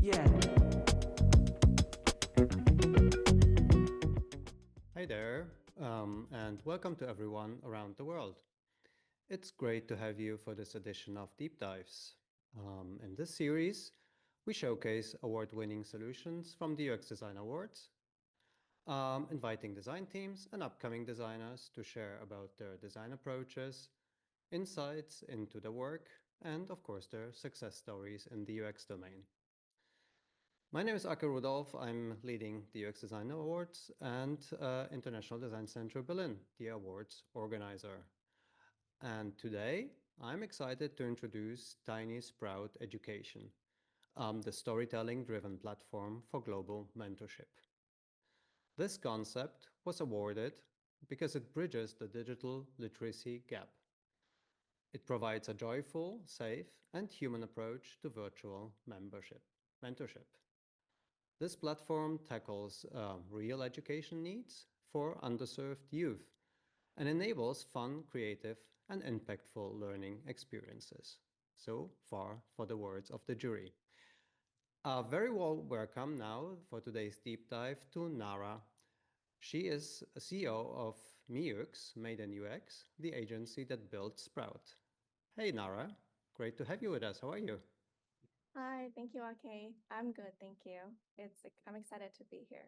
Yeah. Hi there, and welcome to everyone around the world. It's great to have you for this edition of Deep Dives. In this series, we showcase award winning solutions from the UX Design Awards, inviting design teams and upcoming designers to share about their design approaches, insights into the work, and of course, their success stories in the UX domain. My name is Ake Rudolph. I'm leading the UX Design Awards and International Design Center Berlin, the awards organizer. And today, I'm excited to introduce Tiny Sprout Education, the storytelling driven platform for global mentorship. This concept was awarded because it bridges the digital literacy gap. It provides a joyful, safe, and human approach to virtual mentorship. This platform tackles real education needs for underserved youth and enables fun, creative, and impactful learning experiences. So far for the words of the jury. A very warm welcome now for today's deep dive to Nara. She is a CEO of MIUX, Made in UX, the agency that built Sprout. Hey Nara, great to have you with us. How are you? Hi, thank you, AK. I'm good, thank you. I'm excited to be here.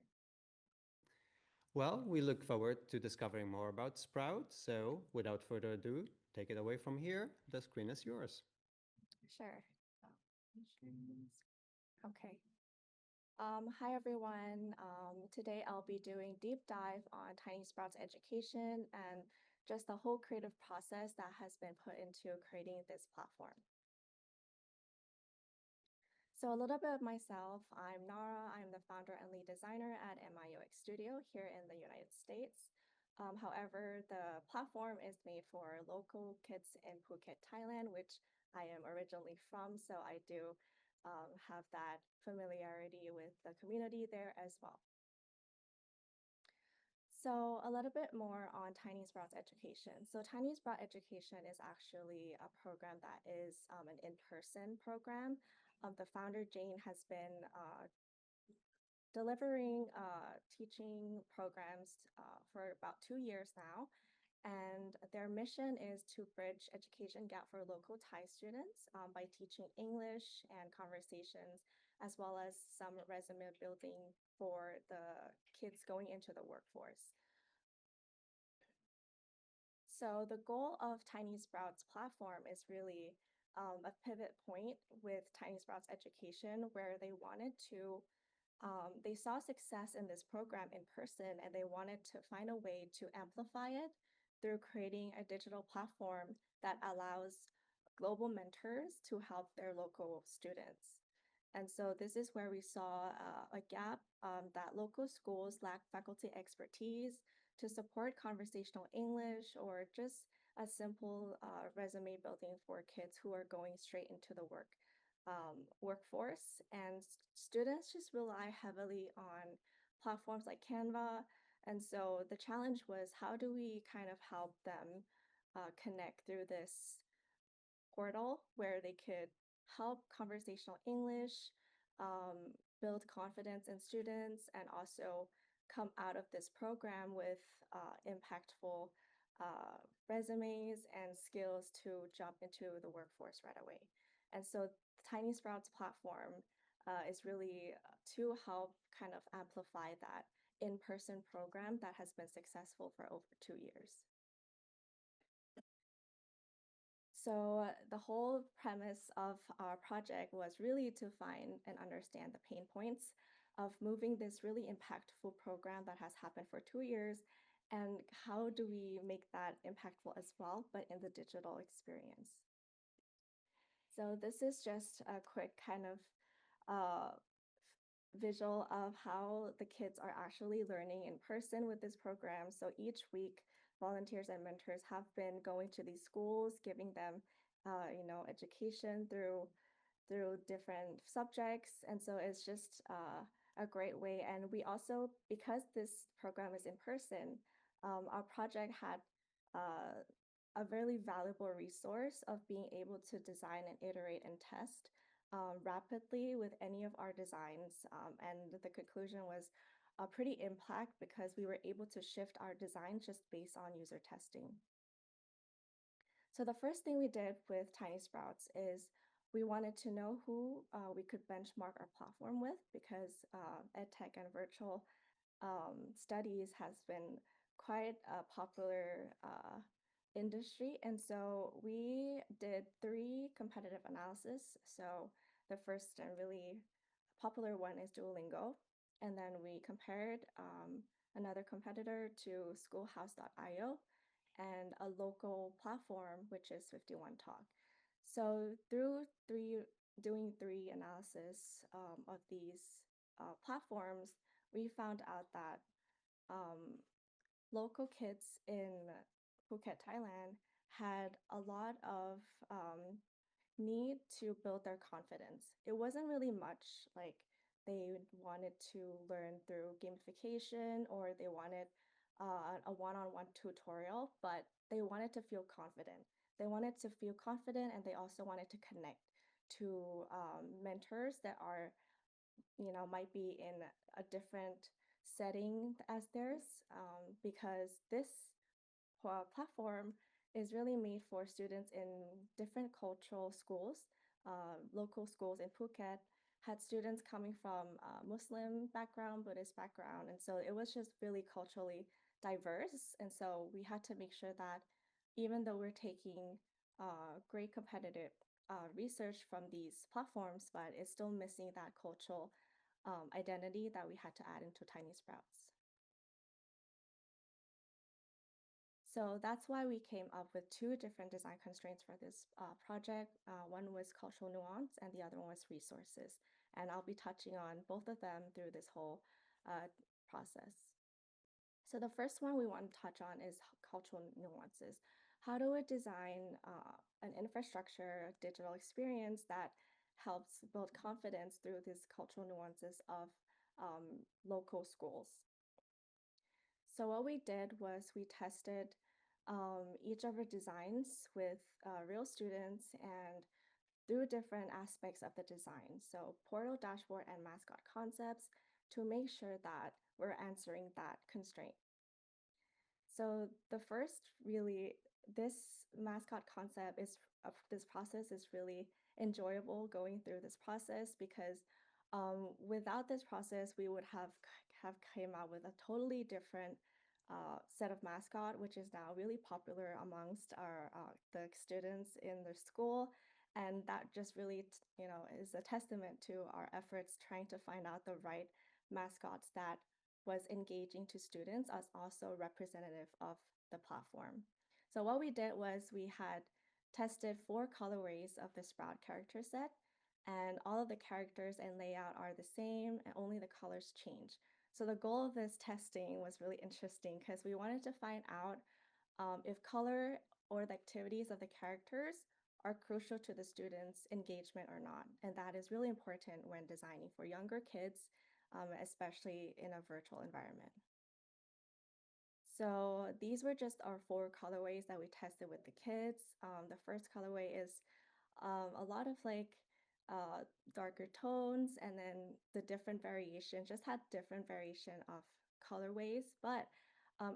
Well, we look forward to discovering more about Sprout. So, without further ado, take it away from here. The screen is yours. Sure. Okay. Hi everyone. Today I'll be doing deep dive on Tiny Sprouts education and just the whole creative process that has been put into creating this platform. So a little bit of myself, I'm Nara. I'm the founder and lead designer at MIUX Studio here in the United States. However, the platform is made for local kids in Phuket, Thailand, which I am originally from. So I do have that familiarity with the community there as well. So a little bit more on Tiny Sprouts Education. So Tiny Sprout Education is actually a program that is an in-person program. The founder, Jane, has been delivering teaching programs for about 2 years now. And their mission is to bridge education gap for local Thai students by teaching English and conversations, as well as some resume building for the kids going into the workforce. So the goal of Tiny Sprouts platform is really a pivot point with Tiny Sprouts education, where they wanted to, they saw success in this program in person, and they wanted to find a way to amplify it through creating a digital platform that allows global mentors to help their local students. And so this is where we saw a gap that local schools lack faculty expertise to support conversational English or just a simple resume building for kids who are going straight into the workforce. And students just rely heavily on platforms like Canva. And so the challenge was, how do we kind of help them connect through this portal where they could help conversational English, build confidence in students, and also come out of this program with impactful resumes and skills to jump into the workforce right away. And so the Tiny Sprouts platform is really to help kind of amplify that in-person program that has been successful for over 2 years. So the whole premise of our project was really to find and understand the pain points of moving this really impactful program that has happened for 2 years, and how do we make that impactful as well, but in the digital experience. So this is just a quick kind of visual of how the kids are actually learning in person with this program. So each week, volunteers and mentors have been going to these schools, giving them, education through different subjects, and so it's just a great way. And we also, because this program is in person, our project had a really valuable resource of being able to design and iterate and test rapidly with any of our designs. And the conclusion was a pretty impact because we were able to shift our design just based on user testing. So the first thing we did with Tiny Sprouts is we wanted to know who we could benchmark our platform with because EdTech and virtual studies has been quite a popular industry. And so we did 3 competitive analysis. So the first and really popular one is Duolingo. And then we compared another competitor to schoolhouse.io and a local platform, which is 51 Talk. So through doing 3 analysis of these platforms, we found out that local kids in Phuket, Thailand had a lot of need to build their confidence. It wasn't really much like they wanted to learn through gamification or they wanted a one-on-one tutorial, but they wanted to feel confident. They wanted to feel confident and they also wanted to connect to mentors that are, might be in a different setting as theirs, because this platform is really made for students in different cultural schools. Local schools in Phuket had students coming from Muslim background, Buddhist background, and so it was just really culturally diverse. And so we had to make sure that even though we're taking great competitive research from these platforms, but it's still missing that cultural identity that we had to add into Tiny Sprouts. So that's why we came up with 2 different design constraints for this project. One was cultural nuance and the other one was resources. And I'll be touching on both of them through this whole process. So the first one we want to touch on is cultural nuances. How do we design an infrastructure, digital experience that helps build confidence through these cultural nuances of local schools? So what we did was we tested each of our designs with real students and through different aspects of the design. So portal, dashboard, and mascot concepts to make sure that we're answering that constraint. So the first really, this mascot concept is, this process is really enjoyable going through this process because without this process, we would have came out with a totally different set of mascot, which is now really popular amongst our the students in the school, and that just really is a testament to our efforts trying to find out the right mascots that was engaging to students as also representative of the platform. So what we did was we had tested 4 colorways of the Sprout character set, and all of the characters and layout are the same and only the colors change. So the goal of this testing was really interesting because we wanted to find out if color or the activities of the characters are crucial to the students' engagement or not. And that is really important when designing for younger kids, especially in a virtual environment. So these were just our 4 colorways that we tested with the kids. The first colorway is a lot of darker tones, and then the different variation just had different variation of colorways. But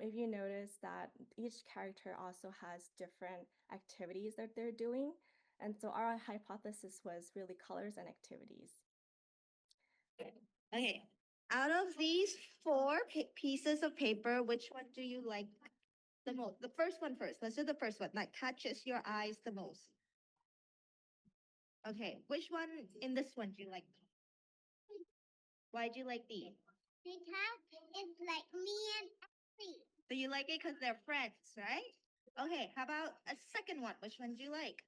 if you notice that each character also has different activities that they're doing. And so our hypothesis was really colors and activities. Okay. Out of these 4 pieces of paper, which one do you like the most? The first one first. Let's do the first one that catches your eyes the most. Okay. Which one in this one do you like? Why do you like these? Because it's like me and Ellie. So you like it because they're friends, right? Okay. How about a second one? Which one do you like?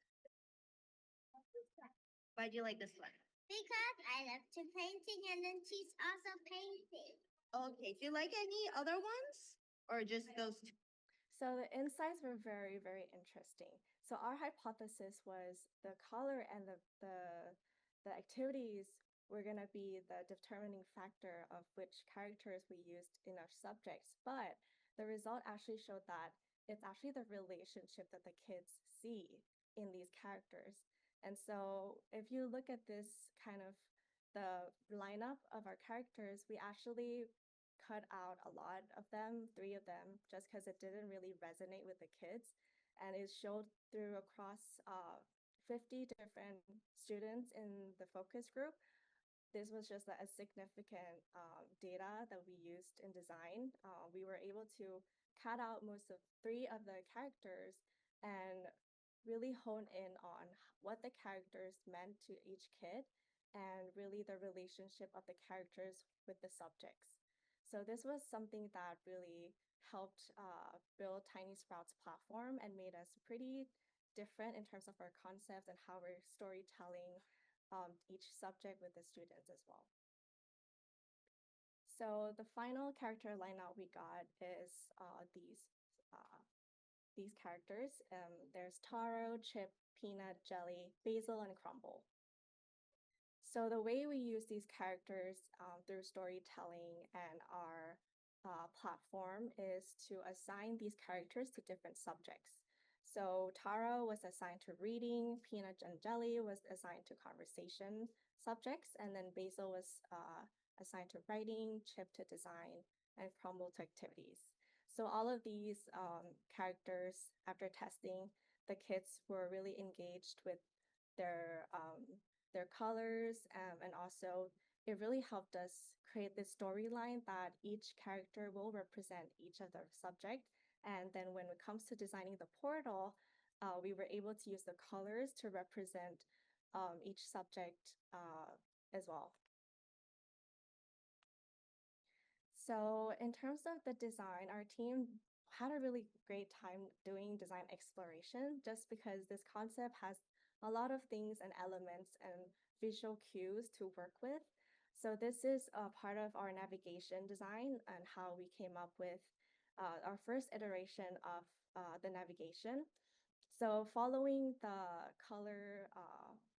Why do you like this one? Because I love to painting and then she's also painting. Okay. Do you like any other ones or just those 2? So the insights were very, very interesting. So our hypothesis was the color and the activities were going to be the determining factor of which characters we used in our subjects. But the result actually showed that it's actually the relationship that the kids see in these characters. And so if you look at this kind of the lineup of our characters, we actually cut out a lot of them, 3 of them, just because it didn't really resonate with the kids. And it showed through across 50 different students in the focus group. This was just a significant data that we used in design. We were able to cut out most of 3 of the characters and really hone in on what the characters meant to each kid and really the relationship of the characters with the subjects. So this was something that really helped build Tiny Sprout's platform and made us pretty different in terms of our concepts and how we're storytelling each subject with the students as well. So the final character lineup we got is these characters. There's taro, chip, peanut, jelly, basil, and crumble. So the way we use these characters through storytelling and our platform is to assign these characters to different subjects. So taro was assigned to reading, peanut and jelly was assigned to conversation subjects, and then basil was assigned to writing, chip to design, and crumble to activities. So all of these characters, after testing, the kids were really engaged with their colors, and also it really helped us create this storyline that each character will represent each of the subject. And then when it comes to designing the portal, we were able to use the colors to represent each subject as well. So in terms of the design, our team had a really great time doing design exploration just because this concept has a lot of things and elements and visual cues to work with. So this is a part of our navigation design and how we came up with our first iteration of the navigation. So following the color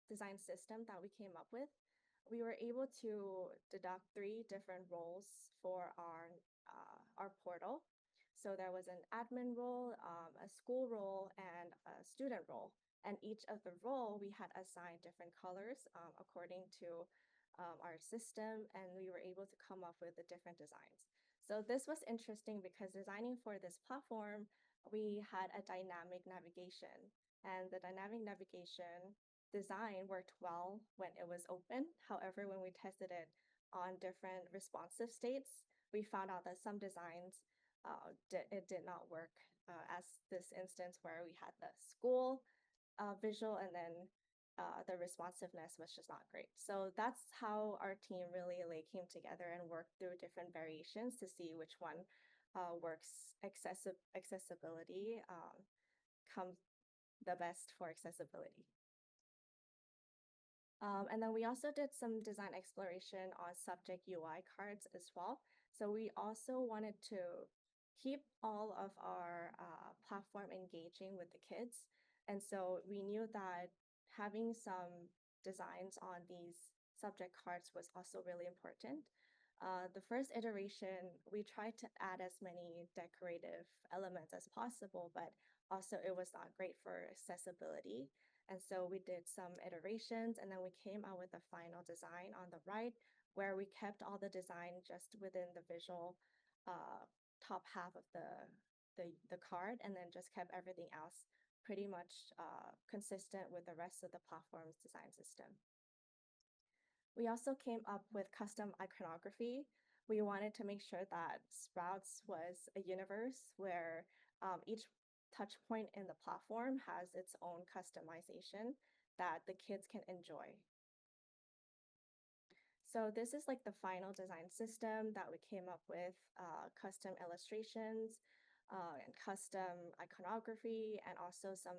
design system that we came up with, we were able to deduct 3 different roles for our portal. So there was an admin role, a school role, and a student role. And each of the role we had assigned different colors according to our system, and we were able to come up with the different designs. So this was interesting because designing for this platform, we had a dynamic navigation, and the dynamic navigation design worked well when it was open. However, when we tested it on different responsive states, we found out that some designs it did not work, as this instance where we had the school visual and then the responsiveness was just not great. So that's how our team really came together and worked through different variations to see which one works accessibility comes the best for accessibility. And then we also did some design exploration on subject UI cards as well. So we also wanted to keep all of our platform engaging with the kids. And so we knew that having some designs on these subject cards was also really important. The first iteration, we tried to add as many decorative elements as possible, but also it was not great for accessibility. And so we did some iterations, and then we came out with the final design on the right, where we kept all the design just within the visual top half of the card, and then just kept everything else pretty much consistent with the rest of the platform's design system. We also came up with custom iconography. We wanted to make sure that Sprouts was a universe where each touch point in the platform has its own customization that the kids can enjoy. So this is like the final design system that we came up with, custom illustrations and custom iconography, and also some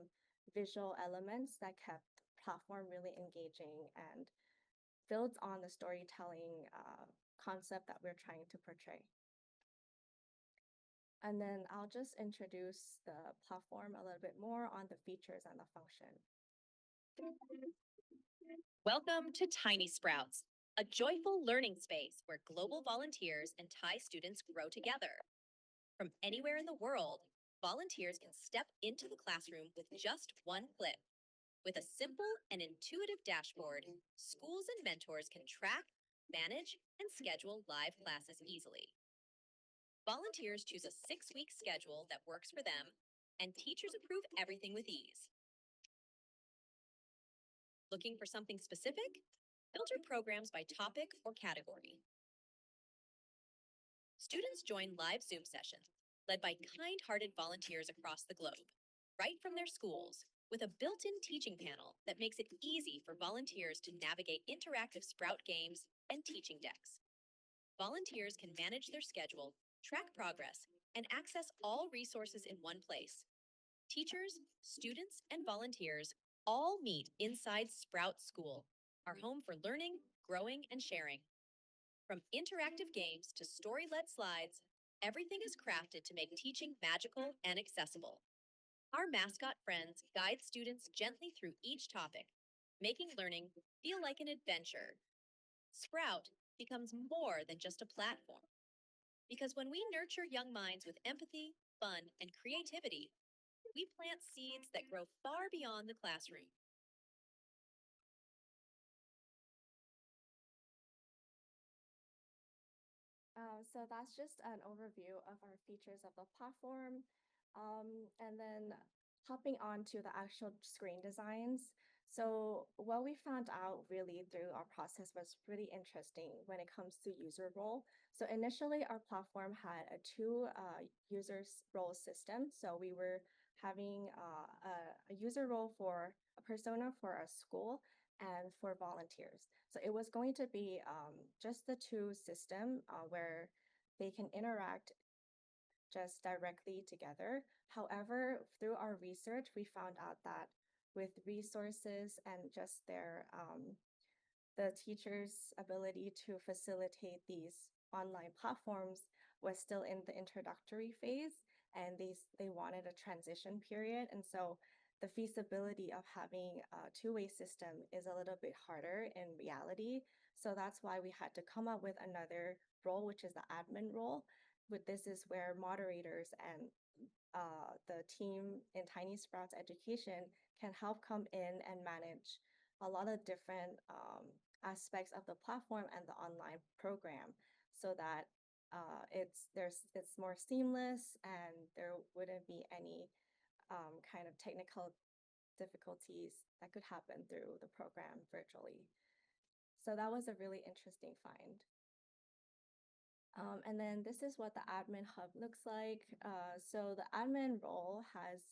visual elements that kept the platform really engaging and builds on the storytelling concept that we're trying to portray. And then I'll just introduce the platform a little bit more on the features and the function. Welcome to Tiny Sprouts, a joyful learning space where global volunteers and Thai students grow together. From anywhere in the world, volunteers can step into the classroom with just one click. With a simple and intuitive dashboard, schools and mentors can track, manage, and schedule live classes easily. Volunteers choose a 6-week schedule that works for them, and teachers approve everything with ease. Looking for something specific? Filter programs by topic or category. Students join live Zoom sessions led by kind-hearted volunteers across the globe, right from their schools, with a built-in teaching panel that makes it easy for volunteers to navigate interactive Sprout games and teaching decks. Volunteers can manage their schedule, track progress, and access all resources in one place. Teachers, students, and volunteers all meet inside Sprout School, our home for learning, growing, and sharing. From interactive games to story-led slides, everything is crafted to make teaching magical and accessible. Our mascot friends guide students gently through each topic, making learning feel like an adventure. Sprout becomes more than just a platform. Because when we nurture young minds with empathy, fun, and creativity, we plant seeds that grow far beyond the classroom. So that's just an overview of our features of the platform. And then hopping on to the actual screen designs. So what we found out really through our process was really interesting when it comes to user role. So initially our platform had a two users role system. So we were having a user role for a persona for a school and for volunteers. So it was going to be just the two system where they can interact just directly together. However, through our research, we found out that with resources and just the teacher's ability to facilitate these online platforms was still in the introductory phase, and they wanted a transition period. And so the feasibility of having a two-way system is a little bit harder in reality. So that's why we had to come up with another role, which is the admin role. With this is where moderators and the team in Tiny Sprouts Education can help come in and manage a lot of different aspects of the platform and the online program, so that it's more seamless and there wouldn't be any kind of technical difficulties that could happen through the program virtually. So that was a really interesting find. And then this is what the admin hub looks like. So the admin role has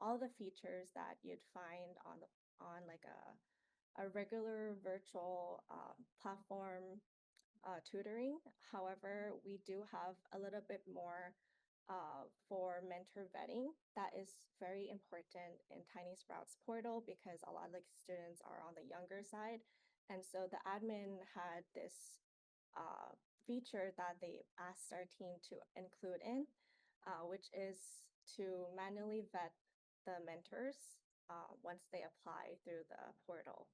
all the features that you'd find on like a regular virtual platform tutoring. However, we do have a little bit more for mentor vetting. That is very important in Tiny Sprouts portal because a lot of like students are on the younger side. And so the admin had this feature that they asked our team to include in, which is to manually vet the mentors once they apply through the portal.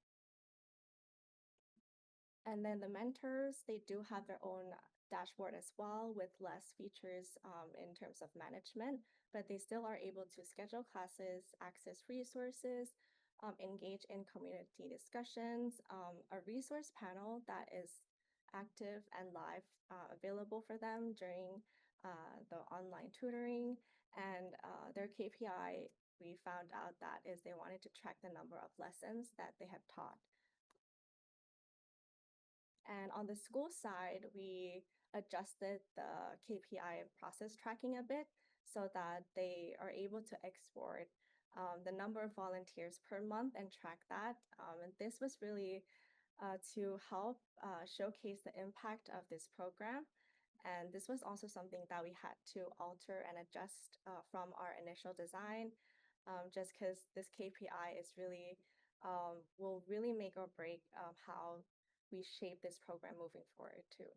And then the mentors, they do have their own dashboard as well with less features in terms of management, but they still are able to schedule classes, access resources, engage in community discussions, a resource panel that is active and live available for them during the online tutoring, and their KPI, we found out that is they wanted to track the number of lessons that they have taught. And on the school side, we adjusted the KPI process tracking a bit so that they are able to export the number of volunteers per month and track that. And this was really to help showcase the impact of this program. And this was also something that we had to alter and adjust from our initial design, just because this KPI is really will really make or break how we shape this program moving forward too.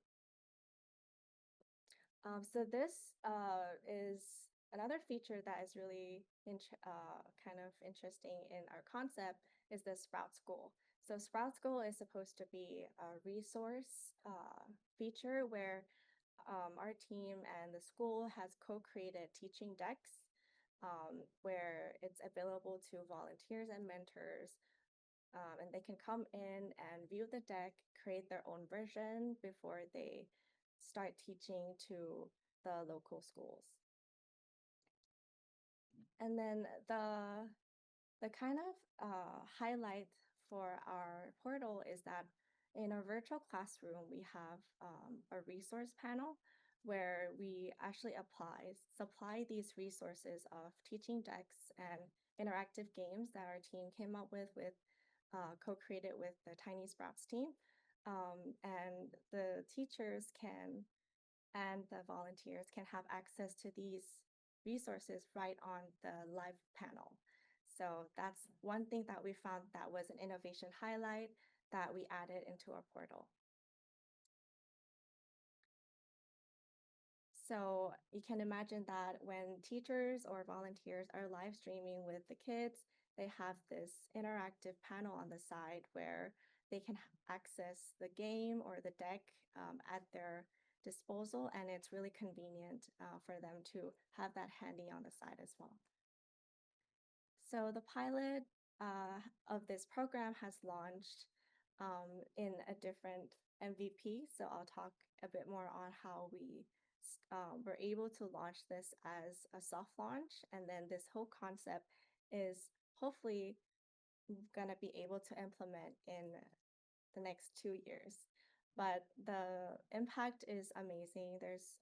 So this is another feature that is really kind of interesting in our concept is the Sprout School. So Sprout School is supposed to be a resource feature where our team and the school has co-created teaching decks where it's available to volunteers and mentors. And they can come in and view the deck, create their own version before they start teaching to the local schools. And then the kind of highlight for our portal is that in our virtual classroom, we have a resource panel where we actually supply these resources of teaching decks and interactive games that our team came up with co-created with the Tiny Sprouts team. And the teachers and the volunteers can have access to these resources right on the live panel. So that's one thing that we found that was an innovation highlight that we added into our portal. So you can imagine that when teachers or volunteers are live streaming with the kids, they have this interactive panel on the side where they can access the game or the deck at their disposal, and it's really convenient for them to have that handy on the side as well. So the pilot of this program has launched in a different MVP. So I'll talk a bit more on how we were able to launch this as a soft launch. And then this whole concept is hopefully going to be able to implement in the next 2 years. But the impact is amazing. There's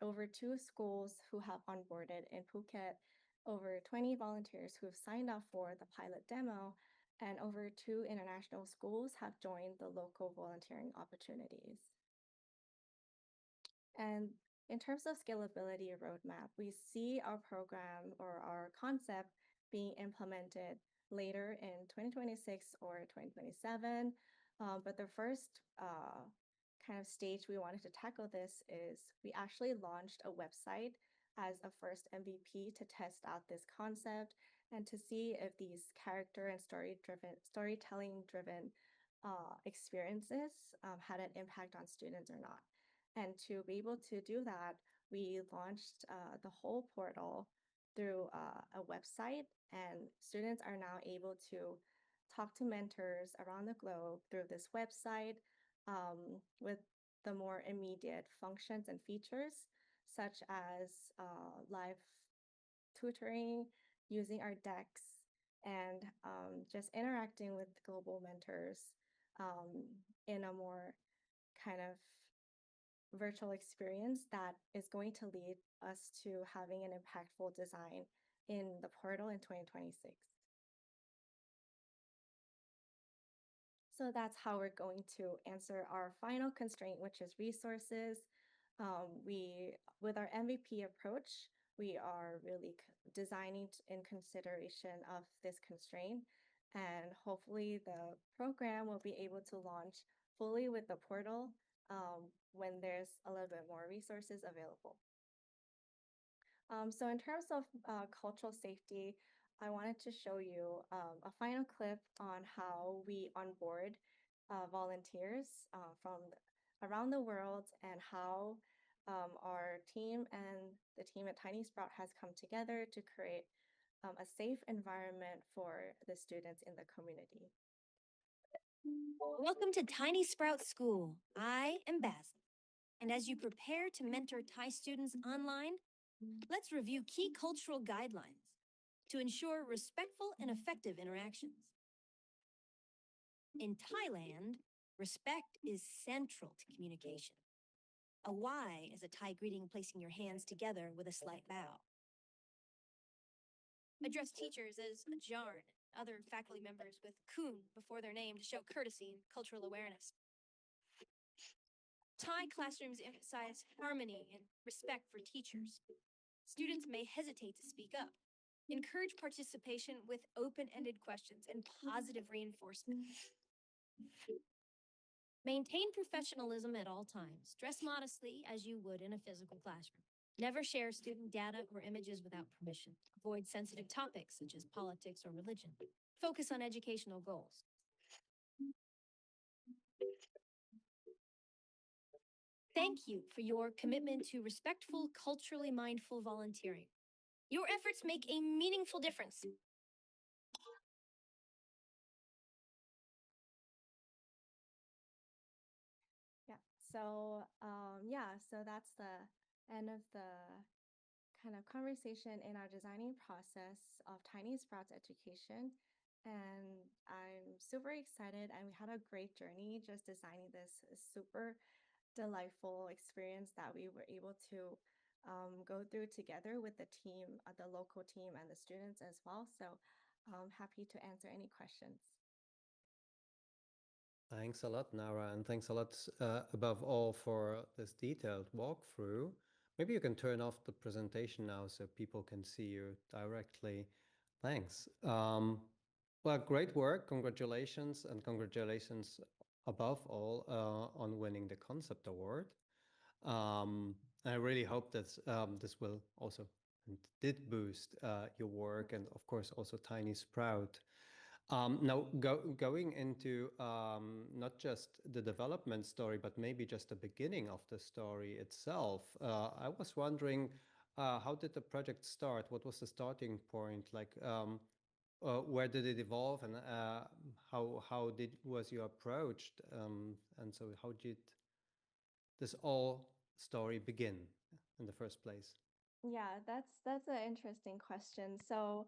over 2 schools who have onboarded in Phuket, over 20 volunteers who have signed up for the pilot demo, and over 2 international schools have joined the local volunteering opportunities. And in terms of scalability roadmap, we see our program or our concept being implemented later in 2026 or 2027. But the first kind of stage we wanted to tackle this is we actually launched a website as a first MVP to test out this concept and to see if these character and storytelling-driven experiences had an impact on students or not. And to be able to do that, we launched the whole portal through a website, and students are now able to talk to mentors around the globe through this website with the more immediate functions and features, such as live tutoring, using our decks, and just interacting with global mentors in a more kind of virtual experience that is going to lead us to having an impactful design in the portal in 2026. So that's how we're going to answer our final constraint, which is resources. With our MVP approach, we are really designing in consideration of this constraint, and hopefully the program will be able to launch fully with the portal when there's a little bit more resources available. So in terms of cultural safety, I wanted to show you a final clip on how we onboard volunteers from around the world and how our team and the team at Tiny Sprout has come together to create a safe environment for the students in the community. Welcome to Tiny Sprout School. I am Basil. And as you prepare to mentor Thai students online, let's review key cultural guidelines to ensure respectful and effective interactions. In Thailand, respect is central to communication. A Y is a Thai greeting, placing your hands together with a slight bow. Address teachers as Jarn, other faculty members with Kun before their name to show courtesy and cultural awareness. Thai classrooms emphasize harmony and respect for teachers. Students may hesitate to speak up. Encourage participation with open-ended questions and positive reinforcement. Maintain professionalism at all times. Dress modestly as you would in a physical classroom. Never share student data or images without permission. Avoid sensitive topics such as politics or religion. Focus on educational goals. Thank you for your commitment to respectful, culturally mindful volunteering. Your efforts make a meaningful difference. Yeah. So that's the end of the kind of conversation in our designing process of Tiny Sprouts education. And I'm super excited, and we had a great journey just designing this super delightful experience that we were able to go through together with the team, the local team, and the students as well. So happy to answer any questions. Thanks a lot, Nara, and thanks a lot above all for this detailed walkthrough. Maybe you can turn off the presentation now so people can see you directly. Thanks. Well, great work. Congratulations, and congratulations above all on winning the Concept Award. I really hope that this will also and did boost your work, and of course also Tiny Sprout. Now, going into not just the development story, but maybe just the beginning of the story itself, I was wondering, how did the project start? What was the starting point? Like, where did it evolve, and how was you approached? And so, how did this all story begin in the first place? Yeah, that's an interesting question. So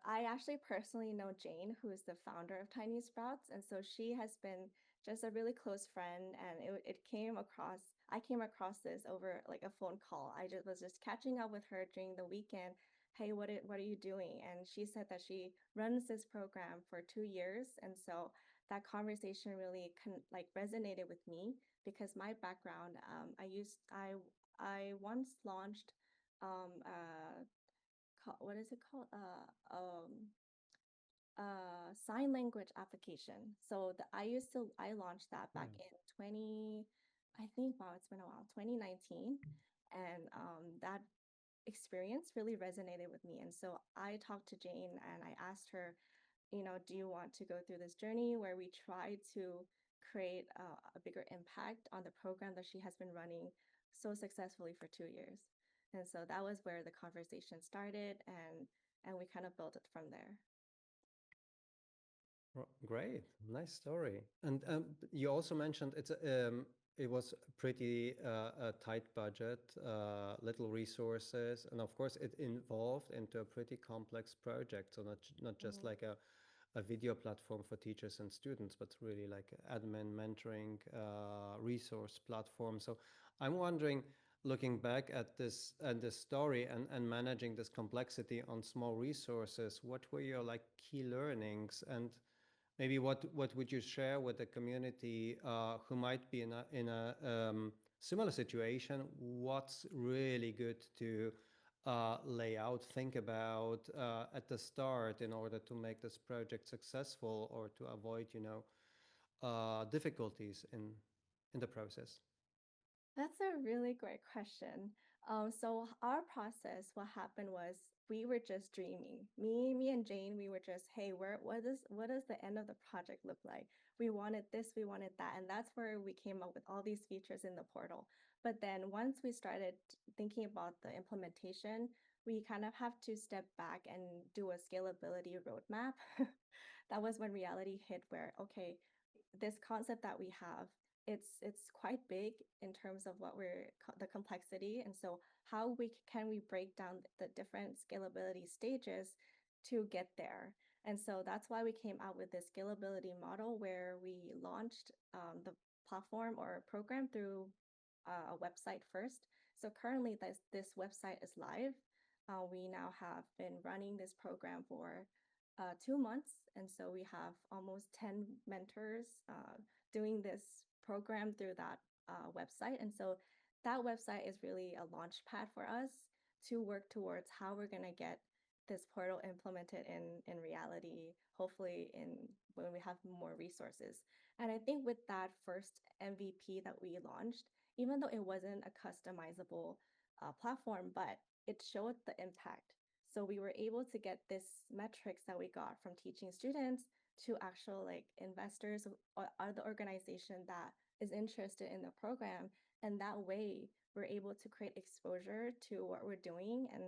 I actually personally know Jane, who is the founder of Tiny Sprouts, and so she has been just a really close friend, and I came across this over like a phone call. I just was just catching up with her during the weekend. Hey, what are you doing? And she said that she runs this program for 2 years, and so that conversation really like resonated with me because my background, I once launched what is it called? Sign language application. So I launched that back in 20, I think, wow, it's been a while, 2019. And that experience really resonated with me. And so I talked to Jane and I asked her, do you want to go through this journey where we try to create a bigger impact on the program that she has been running so successfully for 2 years? And so that was where the conversation started, and we kind of built it from there. Great, nice story. And you also mentioned it was pretty a tight budget, little resources, and of course it involved into a pretty complex project. So not just like a video platform for teachers and students, but really like admin, mentoring, resource platform. So I'm wondering, looking back at this and this story and managing this complexity on small resources, what were your like key learnings, and maybe what would you share with the community who might be in a similar situation? What's really good to lay out, think about at the start in order to make this project successful or to avoid, difficulties in the process? That's a really great question. So our process, what happened was we were just dreaming. Me and Jane, we were just, hey, what does the end of the project look like? We wanted this, we wanted that, and that's where we came up with all these features in the portal. But then once we started thinking about the implementation, we kind of have to step back and do a scalability roadmap. That was when reality hit, where okay, this concept that we have, it's quite big in terms of the complexity, and so how can we break down the different scalability stages to get there. And so that's why we came out with this scalability model where we launched the platform or program through a website first. So currently this website is live. We now have been running this program for 2 months. And so we have almost 10 mentors doing this program through that website. And so that website is really a launch pad for us to work towards how we're going to get this portal implemented in reality, hopefully when we have more resources. And I think with that first MVP that we launched, even though it wasn't a customizable platform, but it showed the impact. So we were able to get this metrics that we got from teaching students to actual like investors or other organization that is interested in the program. And that way we're able to create exposure to what we're doing and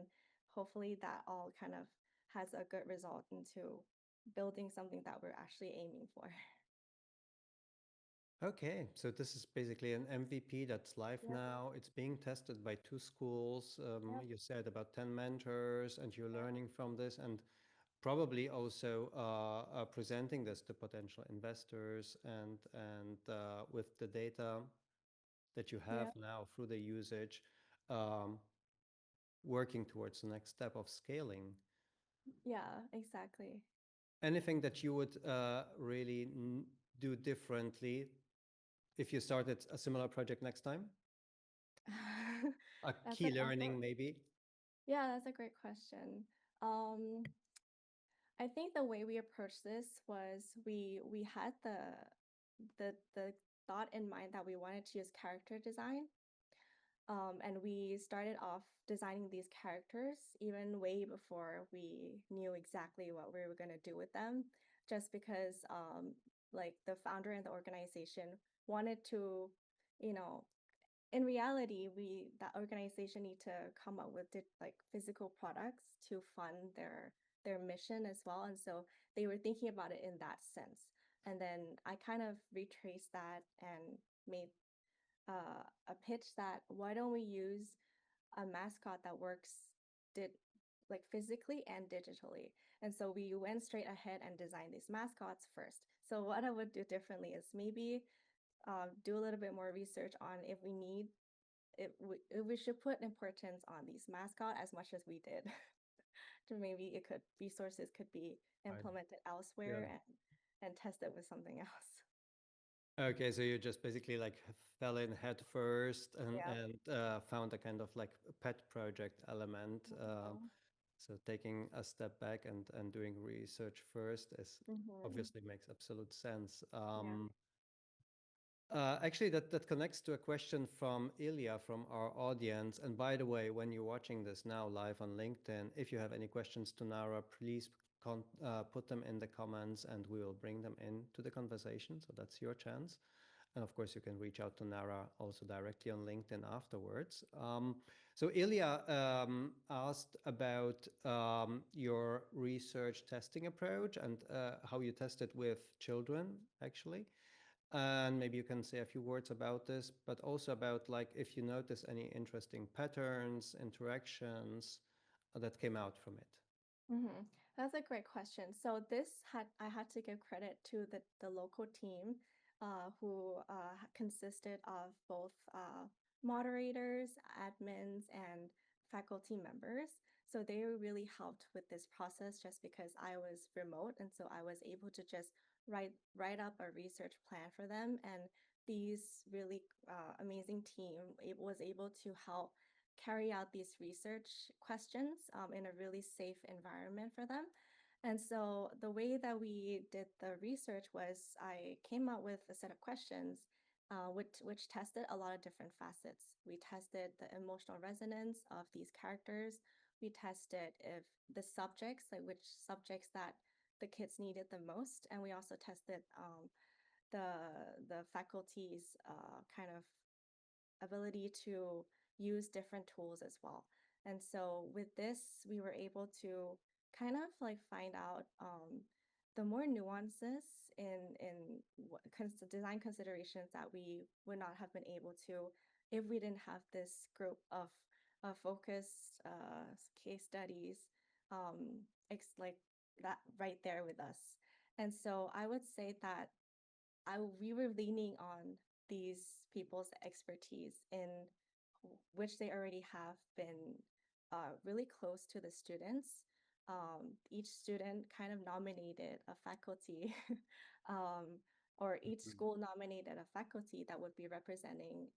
hopefully that all kind of has a good result into building something that we're actually aiming for. Okay, so this is basically an MVP that's live Yep. now. It's being tested by 2 schools. Yep. You said about 10 mentors, and you're Yep. learning from this, and probably also presenting this to potential investors, and with the data that you have Yep. now through the usage, um, working towards the next step of scaling. Yeah, exactly. Anything that you would really do differently if you started a similar project next time? A That's key like also, learning, maybe? yeah, that's a great question. Um, I think the way we approached this was we had the thought in mind that we wanted to use character design. And we started off designing these characters even way before we knew exactly what we were going to do with them, just because like the founder and the organization wanted to, you know, in reality, that organization need to come up with like physical products to fund their mission as well. And so they were thinking about it in that sense. And then I kind of retraced that and made a pitch that why don't we use a mascot that works did like physically and digitally. And so we went straight ahead and designed these mascots first. So what I would do differently is maybe do a little bit more research on if we need if we should put importance on these mascot as much as we did. So maybe it could resources could be Right. implemented Yeah. elsewhere and tested with something else. Okay, so you just basically like fell in head first and Yeah. found a kind of like pet project element. So taking a step back and doing research first is Mm-hmm. obviously makes absolute sense. Yeah. Actually, that connects to a question from Ilya from our audience. And by the way, when you're watching this now live on LinkedIn, if you have any questions to Nara, please put them in the comments and we will bring them into the conversation. So that's your chance. And of course, you can reach out to Nara also directly on LinkedIn afterwards. So Ilya asked about your research testing approach and how you tested with children, actually. And maybe you can say a few words about this, but also about like if you notice any interesting patterns, interactions that came out from it. Mm-hmm. That's a great question. So I had to give credit to the local team, who consisted of both moderators, admins, and faculty members. So they really helped with this process just because I was remote, and so I was able to just write up a research plan for them. And these really amazing team was able to help carry out these research questions in a really safe environment for them. And so the way that we did the research was I came up with a set of questions, which tested a lot of different facets. We tested the emotional resonance of these characters. We tested if the subjects, like which subjects that the kids needed the most, and we also tested the faculty's kind of ability to use different tools as well. And so with this, we were able to kind of like find out the more nuances in design considerations that we would not have been able to if we didn't have this group of focused case studies like that right there with us. And so I would say that we were leaning on these people's expertise in which they already have been really close to the students. Each student kind of nominated a faculty, or each Mhm. school nominated a faculty that would be representing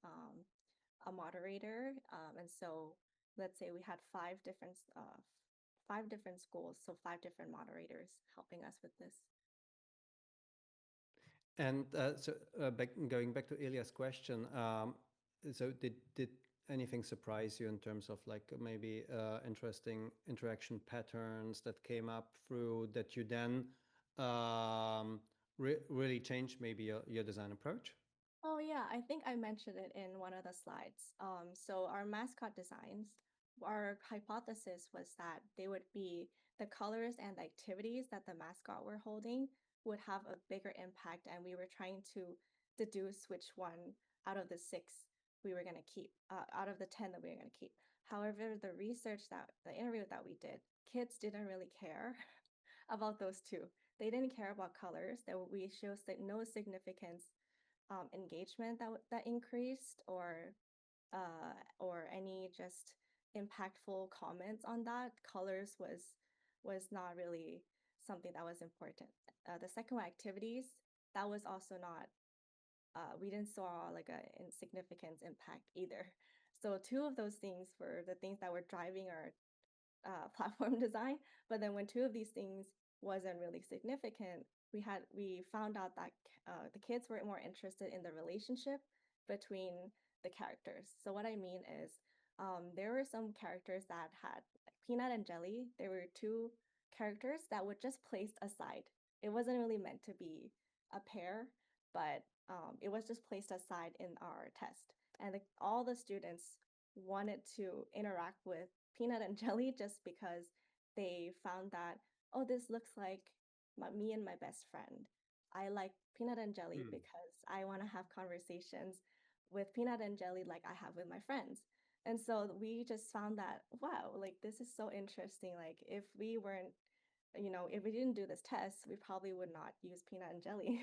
a moderator. And so let's say we had five different schools, so five different moderators helping us with this. And going back to Ilya's question, so did anything surprise you in terms of like maybe interesting interaction patterns that came up through that you then really changed maybe your design approach? Oh yeah, I think I mentioned it in one of the slides. So our mascot designs, our hypothesis was that they would be the colors and the activities that the mascot were holding would have a bigger impact, and we were trying to deduce which one out of the six we were going to keep, out of the 10 that we were going to keep. However, the interview that we did, kids didn't really care about those two. They didn't care about colors. That we showed no significance engagement that increased, or any just impactful comments on that. Colors was not really something that was important. The second one, activities, that was also not. We didn't saw like a insignificant impact either. So two of those things were the things that were driving our platform design. But then when two of these things wasn't really significant, we found out that the kids were more interested in the relationship between the characters. So what I mean is, there were some characters that had like peanut and jelly. There were two characters that were just placed aside. It wasn't really meant to be a pair, but it was just placed aside in our test. And all the students wanted to interact with peanut and jelly just because they found that, oh, this looks like me and my best friend. I like peanut and jelly because I want to have conversations with peanut and jelly like I have with my friends. And so we just found that, wow, like this is so interesting. Like if we weren't, if we didn't do this test, we probably would not use peanut and jelly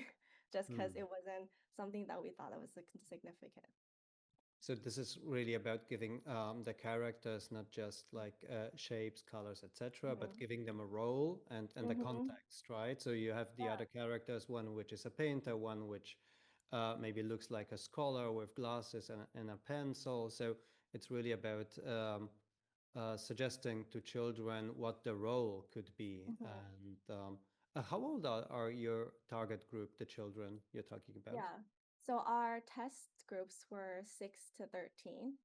just because it wasn't something that we thought that was significant. So this is really about giving the characters not just like shapes, colors, etc., but giving them a role and the context, right? So you have the other characters, one which is a painter, one which maybe looks like a scholar with glasses and a pencil. So it's really about suggesting to children what the role could be. And how old are your target group, the children you're talking about? Yeah. So our test groups were 6 to 13.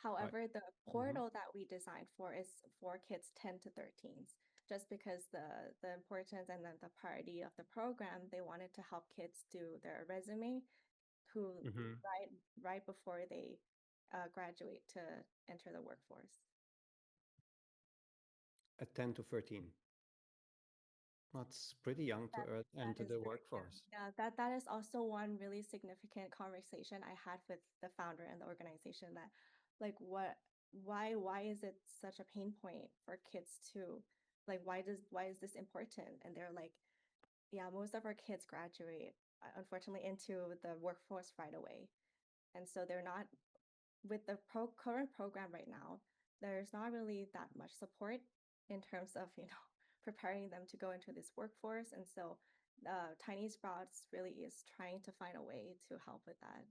However, the portal that we designed for is for kids 10 to 13s, just because the importance and the priority of the program, they wanted to help kids do their resume who right before they graduate to enter the workforce. At 10 to 13. That's pretty young to enter the workforce. Yeah, that is also one really significant conversation I had with the founder and the organization, that like why is it such a pain point for kids to, like, why is this important? And they're like, yeah, most of our kids graduate unfortunately into the workforce right away. And so they're not, with the current program right now, there's not really that much support in terms of, preparing them to go into this workforce. And so Tiny Sprouts really is trying to find a way to help with that.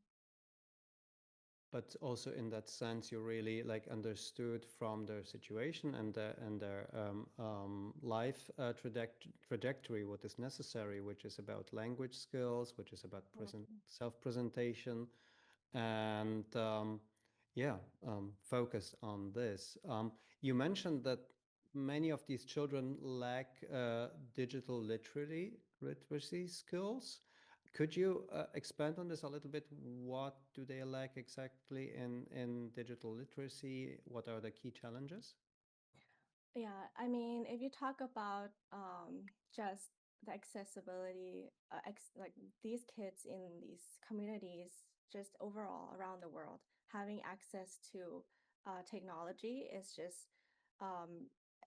But also in that sense, you really like understood from their situation and their life trajectory what is necessary, which is about language skills, which is about self-presentation, and focus on this. You mentioned that many of these children lack digital literacy skills. Could you expand on this a little bit? What do they lack exactly in digital literacy? What are the key challenges? Yeah, I mean, if you talk about just the accessibility, like these kids in these communities, just overall around the world, having access to technology is just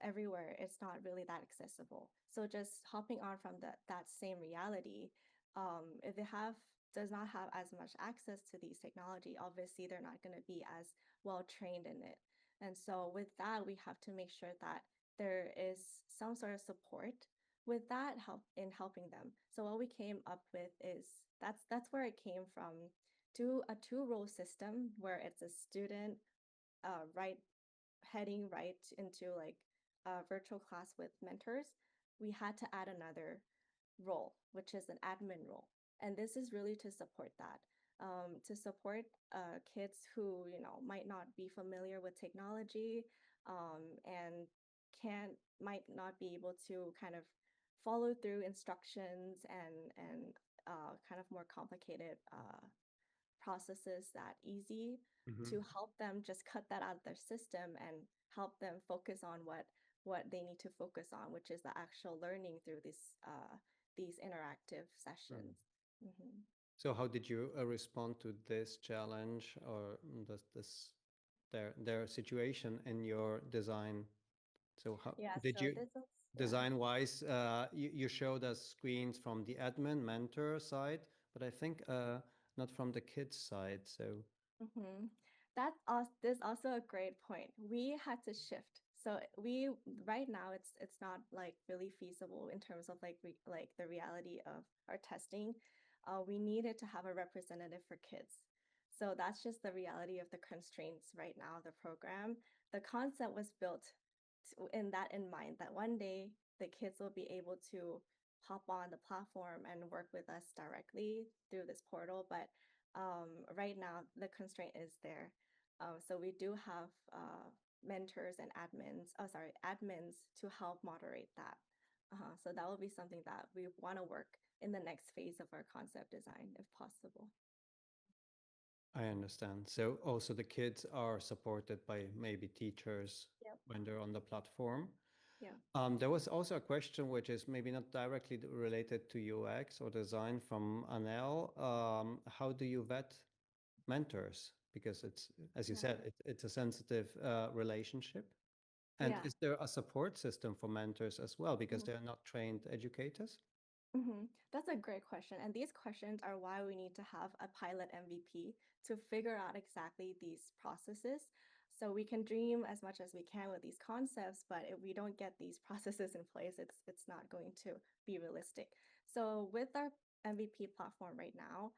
everywhere. It's not really that accessible. So just hopping on from that same reality, if they does not have as much access to these technology, obviously they're not going to be as well trained in it. And so with that, we have to make sure that there is some sort of support with that helping them. So what we came up with is that's where it came from, to a two-role system where it's a student heading right into like a virtual class with mentors. We had to add another role, which is an admin role. And this is really to support that. To support kids who might not be familiar with technology, and might not be able to kind of follow through instructions and kind of more complicated processes that easy Mhm. to help them just cut that out of their system and help them focus on what they need to focus on, which is the actual learning through these interactive sessions. Mhm. So how did you respond to this challenge or this their situation in your design? So how Yeah, did so you this is yeah. design wise you showed us screens from the admin mentor side, but I think not from the kids side. So Mm-hmm. This also a great point. We had to shift. So we right now it's not like really feasible in terms of like the reality of our testing. We needed to have a representative for kids. So that's just the reality of the constraints right now of the program. The concept was built in mind that one day the kids will be able to hop on the platform and work with us directly through this portal. But right now the constraint is there. So we do have mentors and admins to help moderate that. So that will be something that we want to work in the next phase of our concept design, if possible. I understand. So also the kids are supported by maybe teachers Yep. when they're on the platform. Yeah. There was also a question which is maybe not directly related to UX or design from Anel. How do you vet mentors? Because it's, as you Yeah. said, it's a sensitive relationship. And Yeah. is there a support system for mentors as well? Because Mhm. they're not trained educators? That's a great question. And these questions are why we need to have a pilot MVP to figure out exactly these processes. So we can dream as much as we can with these concepts, but if we don't get these processes in place, it's not going to be realistic. So with our MVP platform right now,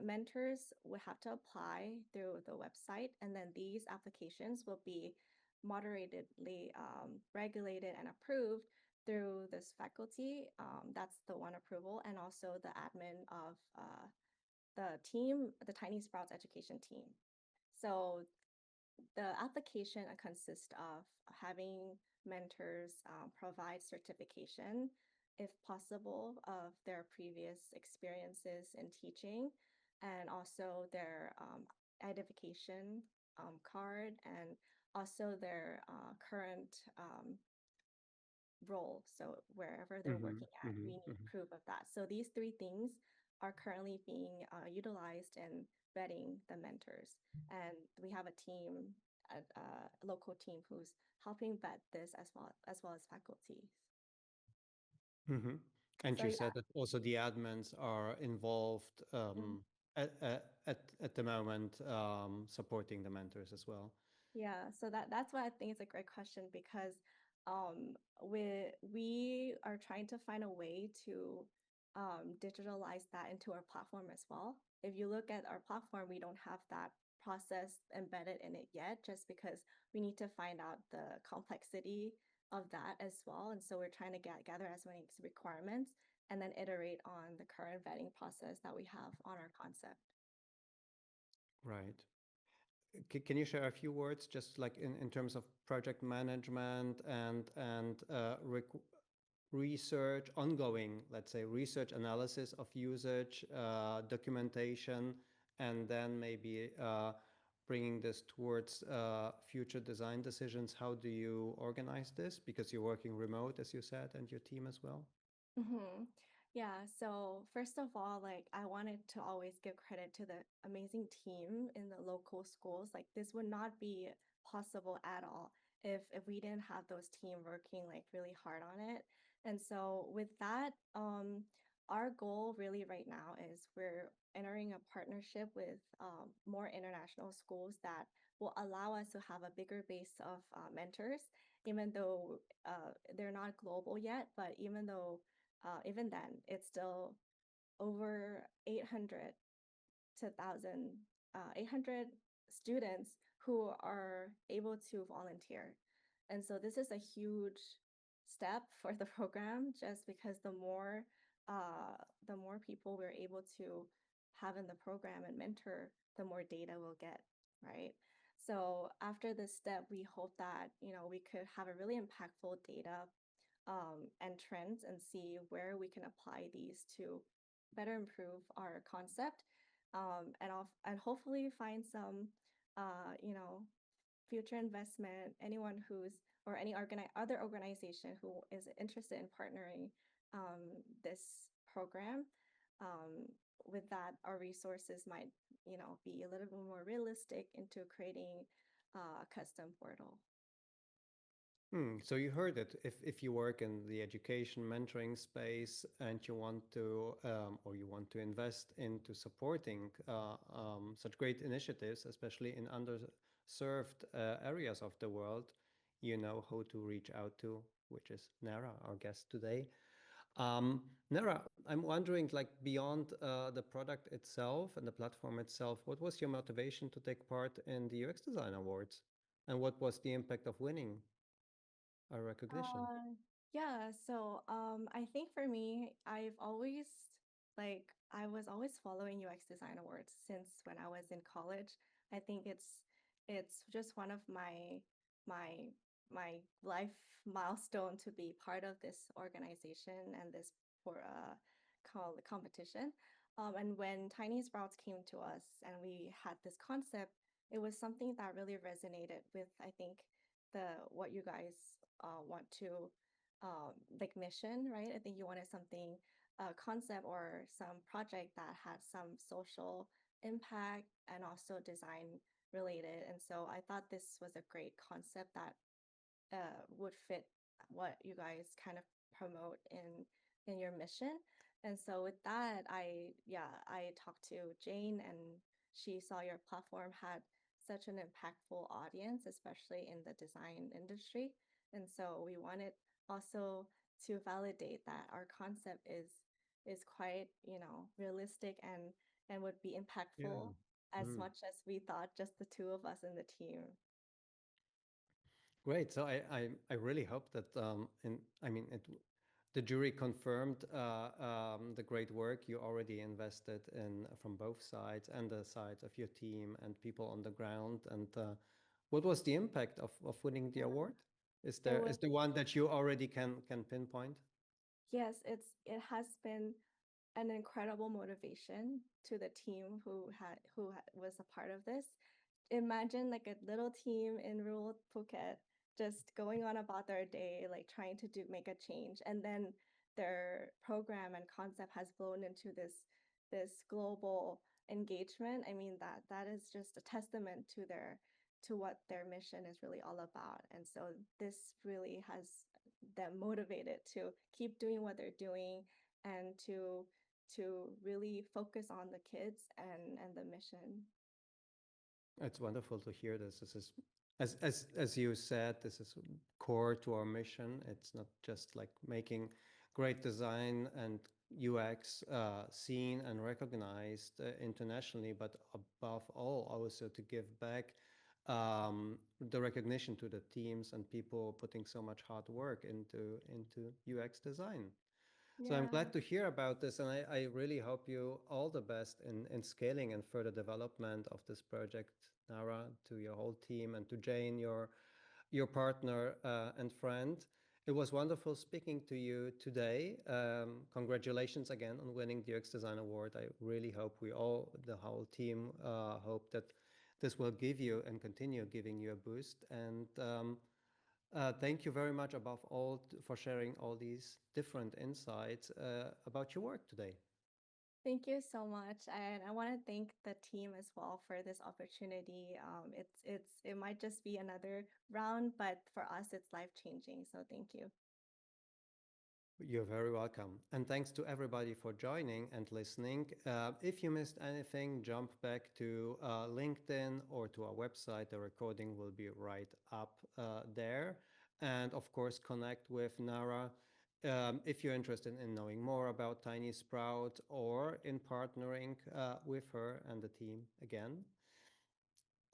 mentors would have to apply through the website, and then these applications will be moderatedly regulated and approved through this faculty. That's the one approval, and also the admin of the team, the Tiny Sprouts education team. So the application consists of having mentors provide certification, if possible, of their previous experiences in teaching, and also their identification card, and also their current role. So wherever they're Mm-hmm, working at, we need mm-hmm. proof of that. So these three things are currently being utilized in vetting the mentors. And we have a team, a local team who's helping vet this as well as faculty. Mm-hmm. And So you yeah. said that also the admins are involved Mhm. at the moment, supporting the mentors as well. Yeah, so that's why I think it's a great question, because we are trying to find a way to digitalize that into our platform as well. If you look at our platform, we don't have that process embedded in it yet, just because we need to find out the complexity of that as well. And so we're trying to gather as many requirements and then iterate on the current vetting process that we have on our concept. Right. Can you share a few words, just like in terms of project management and research, ongoing, let's say, research analysis of usage, documentation, and then maybe bringing this towards future design decisions? How do you organize this? Because you're working remote, as you said, and your team as well. Mm-hmm. Yeah, so first of all, like I wanted to always give credit to the amazing team in the local schools. Like this would not be possible at all if we didn't have those team working like really hard on it. And so with that, our goal really right now is we're entering a partnership with more international schools that will allow us to have a bigger base of mentors, even though they're not global yet, but even then, it's still over 800 to 1,000, 800 students who are able to volunteer. And so this is a huge step for the program, just because the more people we're able to have in the program and mentor, the more data we'll get, right? So after this step, we hope that we could have a really impactful data and trends and see where we can apply these to better improve our concept. and hopefully find some, you know, future investment, anyone who's or any other organization who is interested in partnering this program. Um, with that, our resources might, you know, be a little bit more realistic into creating a custom portal. So you heard it. If you work in the education mentoring space and you want to or you want to invest into supporting such great initiatives, especially in underserved areas of the world, you know who to reach out to, which is Nara, our guest today. Nara, I'm wondering, like beyond the product itself and the platform itself, what was your motivation to take part in the UX Design Awards, and what was the impact of winning a recognition? Yeah, so I think for me, I was always following UX design awards since when I was in college. I think it's just one of my my life milestone to be part of this organization and this for competition. And when Tiny Sprouts came to us and we had this concept, it was something that really resonated with, I think, the what you guys want to like mission, right? I think you wanted something, a concept or some project that had some social impact and also design related. And so I thought this was a great concept that would fit what you guys kind of promote in your mission. And so with that, I talked to Jane and she saw your platform had such an impactful audience, especially in the design industry. And so we wanted also to validate that our concept is quite, you know, realistic and would be Yeah. impactful as Mm. much as we thought just the two of us in the team. Great. So I really hope that I mean the jury confirmed the great work you already invested in from both sides and the sides of your team and people on the ground. And what was the impact of winning the award? It Is was there one that you already can pinpoint? Yes, it has been an incredible motivation to the team was a part of this. Imagine like a little team in rural Phuket just going on about their day, like trying to make a change, and then their program and concept has blown into this global engagement. I mean that is just a testament to their to what their mission is really all about. And so this really has them motivated to keep doing what they're doing and to really focus on the kids and the mission. It's wonderful to hear this. This is, as you said, this is core to our mission. It's not just like making great design and UX seen and recognized internationally, but above all, also to give back the recognition to the teams and people putting so much hard work into UX design. So I'm Yeah. glad to hear about this, and I really hope you all the best in scaling and further development of this project, Nara, to your whole team, and to Jane, your partner and friend. It was wonderful speaking to you today. Congratulations again on winning the UX Design Award. I really hope we all, the whole team, hope that this will give you and continue giving you a boost. And thank you very much, above all, for sharing all these different insights about your work today. Thank you so much, and I want to thank the team as well for this opportunity. It might just be another round, but for us, it's life changing. So thank you. You're very welcome. And thanks to everybody for joining and listening. If you missed anything, jump back to LinkedIn or to our website. The recording will be right up there. And of course, connect with Nara if you're interested in knowing more about Tiny Sprout or in partnering with her and the team again.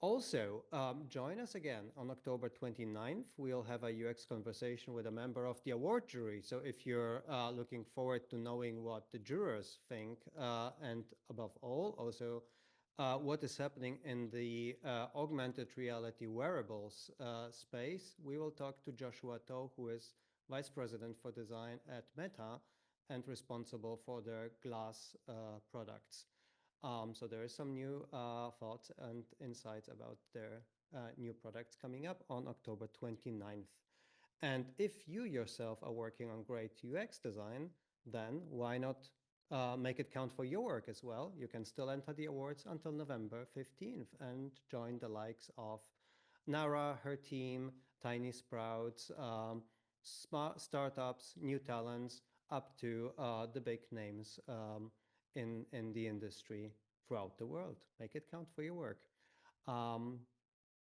Also, join us again on October 29th. We'll have a UX conversation with a member of the award jury. So if you're looking forward to knowing what the jurors think, and above all, also what is happening in the augmented reality wearables space, we will talk to Joshua To, who is Vice President for Design at Meta and responsible for their glass products. So there is some new thoughts and insights about their new products coming up on October 29th. And if you yourself are working on great UX design, then why not make it count for your work as well? You can still enter the awards until November 15th and join the likes of Nara, her team, Tiny Sprouts, smart startups, new talents, up to the big names in the industry throughout the world. Make it count for your work. Um,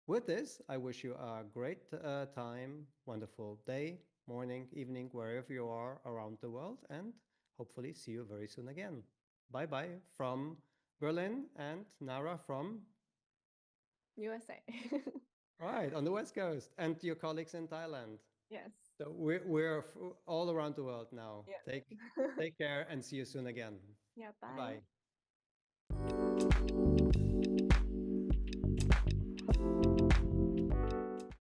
with this, I wish you a great time, wonderful day, morning, evening, wherever you are around the world, and hopefully see you very soon again. Bye bye from Berlin and Nara from, USA. right, on the West Coast, and your colleagues in Thailand. Yes. So we're all around the world now. Yes. Take care and see you soon again. Yeah, Bye bye. bye.